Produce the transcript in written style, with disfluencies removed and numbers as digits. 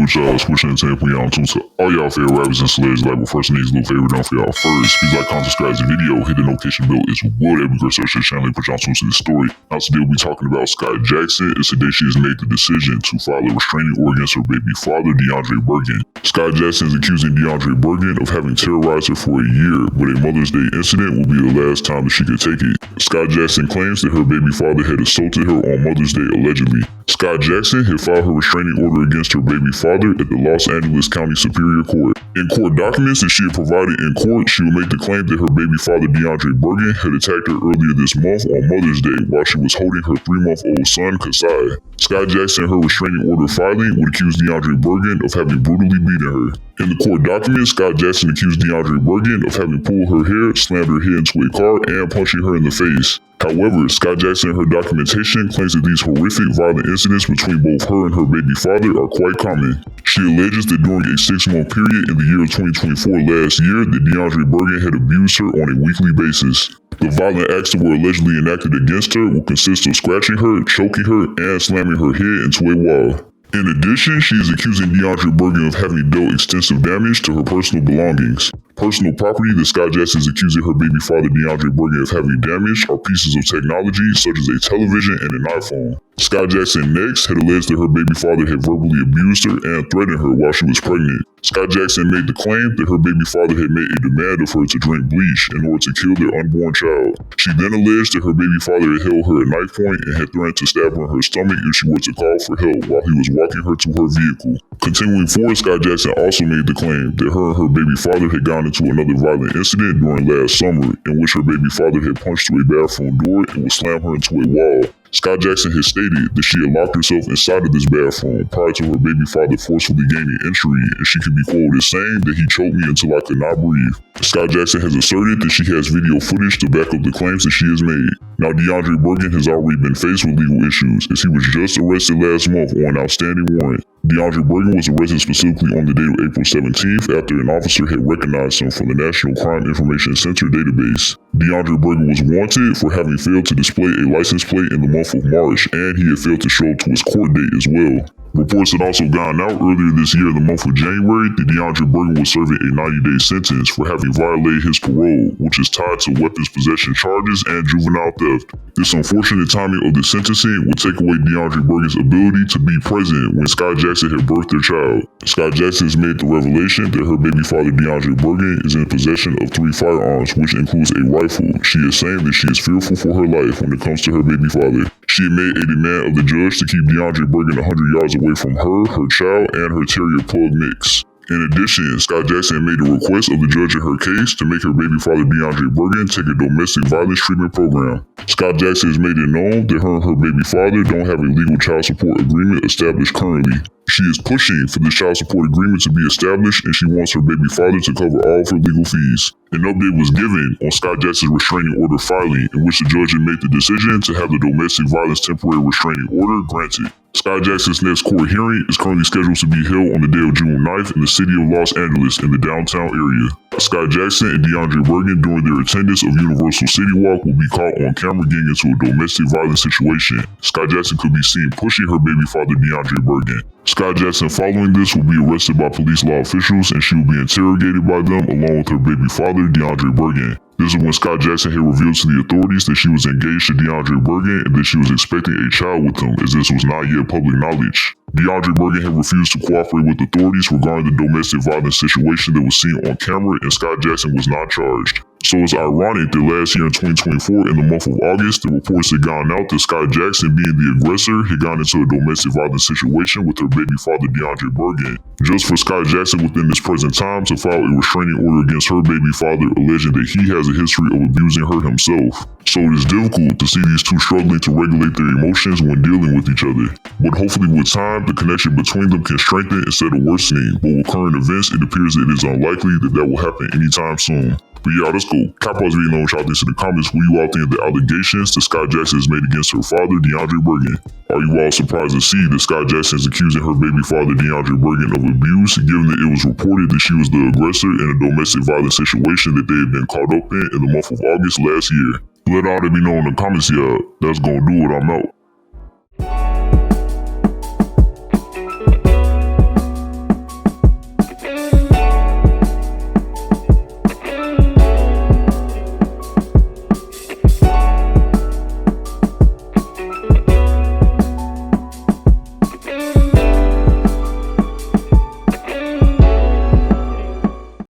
with y'all, Swish Entertainment, putting y'all on tune to all y'all favorite rappers and celebrities. Like, but first, I need a little favor down for y'all first. Please like, comment, subscribe to the video, hit the notification bell as well. Every girl search this channel, put y'all on tune to the story. Now today we'll be talking about Skai Jackson. It's today she has made the decision to file a restraining order against her baby father, DeAndre Bergen. Skai Jackson is accusing DeAndre Bergen of having terrorized her for a year, but a Mother's Day incident will be the last time that she could take it. Skai Jackson claims that her baby father had assaulted her on Mother's Day allegedly. Skai Jackson had filed her restraining order against her baby father at the Los Angeles County Superior Court. In court documents that she had provided in court, she would make the claim that her baby father DeAndre Bergen had attacked her earlier this month on Mother's Day while she was holding her 3-month-old son, Kasai. Skai Jackson, in her restraining order filing, would accuse DeAndre Bergen of having brutally beaten her. In the court documents, Skai Jackson accused DeAndre Bergen of having pulled her hair, slammed her head into a car, and punching her in the face. However, Skai Jackson in her documentation claims that these horrific violent incidents between both her and her baby father are quite common. She alleges that during a 6-month period in the year of 2024 last year, that DeAndre Bergen had abused her on a weekly basis. The violent acts that were allegedly enacted against her will consist of scratching her, choking her, and slamming her head into a wall. In addition, she is accusing DeAndre Bergen of having dealt extensive damage to her personal belongings. Personal property that Skai Jackson is accusing her baby father DeAndre Bergen of having damaged are pieces of technology such as a television and an iPhone. Skai Jackson next had alleged that her baby father had verbally abused her and threatened her while she was pregnant. Skai Jackson made the claim that her baby father had made a demand of her to drink bleach in order to kill their unborn child. She then alleged that her baby father had held her at knife point and had threatened to stab her in her stomach if she were to call for help while he was walking her to her vehicle. Continuing forward, Skai Jackson also made the claim that her and her baby father had gone into another violent incident during last summer in which her baby father had punched through a bathroom door and would slam her into a wall. Skai Jackson has stated that she had locked herself inside of this bathroom prior to her baby father forcefully gaining entry, and she can be quoted as saying that he choked me until I could not breathe. Skai Jackson has asserted that she has video footage to back up the claims that she has made. Now, DeAndre Bergen has already been faced with legal issues as he was just arrested last month on an outstanding warrant. DeAndre Bergen was arrested specifically on the date of April 17th after an officer had recognized him from the National Crime Information Center database. DeAndre Bergen was wanted for having failed to display a license plate in the month of March, and he had failed to show up to his court date as well. Reports had also gone out earlier this year in the month of January that DeAndre Bergen was serving a 90-day sentence for having violated his parole, which is tied to weapons possession charges and juvenile theft. This unfortunate timing of the sentencing will take away DeAndre Bergen's ability to be present when Skai Jackson had birthed their child. Skai Jackson has made the revelation that her baby father DeAndre Bergen is in possession of 3 firearms, which includes a rifle. She is saying that she is fearful for her life when it comes to her baby father. She had made a demand of the judge to keep DeAndre Bergen 100 yards away from her child, and her terrier pug mix. In addition, Skai Jackson made a request of the judge in her case to make her baby father DeAndre Bergen take a domestic violence treatment program. Skai Jackson has made it known that her and her baby father don't have a legal child support agreement established currently. She is pushing for the child support agreement to be established, and she wants her baby father to cover all of her legal fees. An update was given on Skai Jackson's restraining order filing, in which the judge had made the decision to have the domestic violence temporary restraining order granted. Skai Jackson's next court hearing is currently scheduled to be held on the day of June 9th in the city of Los Angeles in the downtown area. Skai Jackson and DeAndre Bergen, during their attendance of Universal City Walk, will be caught on camera getting into a domestic violence situation. Skai Jackson could be seen pushing her baby father DeAndre Bergen. Skai Jackson, following this, will be arrested by police law officials, and she will be interrogated by them along with her baby father DeAndre Bergen. This is when Skai Jackson had revealed to the authorities that she was engaged to DeAndre Bergen and that she was expecting a child with him, as this was not yet public knowledge. DeAndre Bergen had refused to cooperate with authorities regarding the domestic violence situation that was seen on camera, and Skai Jackson was not charged. So it's ironic that last year in 2024, in the month of August, the reports had gone out that Skai Jackson, being the aggressor, had gone into a domestic violence situation with her baby father DeAndre Bergen, just for Skai Jackson within this present time to file a restraining order against her baby father, alleging that he has a history of abusing her himself. So it is difficult to see these two struggling to regulate their emotions when dealing with each other. But hopefully with time, the connection between them can strengthen instead of worsening. But with current events, it appears that it is unlikely that that will happen anytime soon. But yeah, let's go. Cap pause video, know what y'all think in the comments. Who you all think of the allegations that Skai Jackson has made against her father, DeAndre Bergen? Are you all surprised to see that Skai Jackson is accusing her baby father, DeAndre Bergen, of abuse, given that it was reported that she was the aggressor in a domestic violence situation that they had been caught up in the month of August last year? Let all that be known in the comments, y'all. That's gonna do it. I'm out.